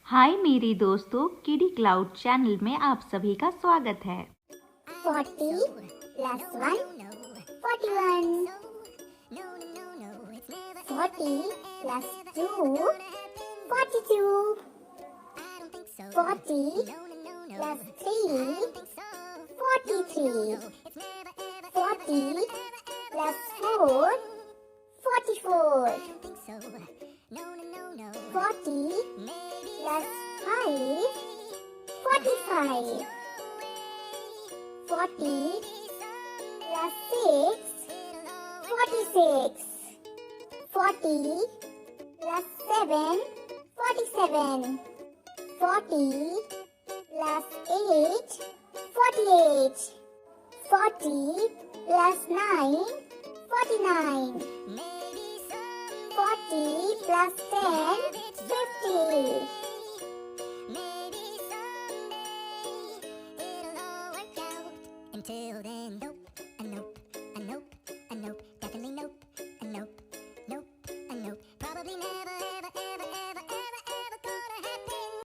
हाय मेरे दोस्तों, किडी क्लाउड चैनल में आप सभी का स्वागत है। 40 plus 1 41 40 plus 2 42 40 plus 3 43 40 plus 4 44 40 plus 5 45 40 plus 6 46 40 plus 7 47 40 plus 8 48 40 plus 9 49 40 plus 10 50 Until then, don't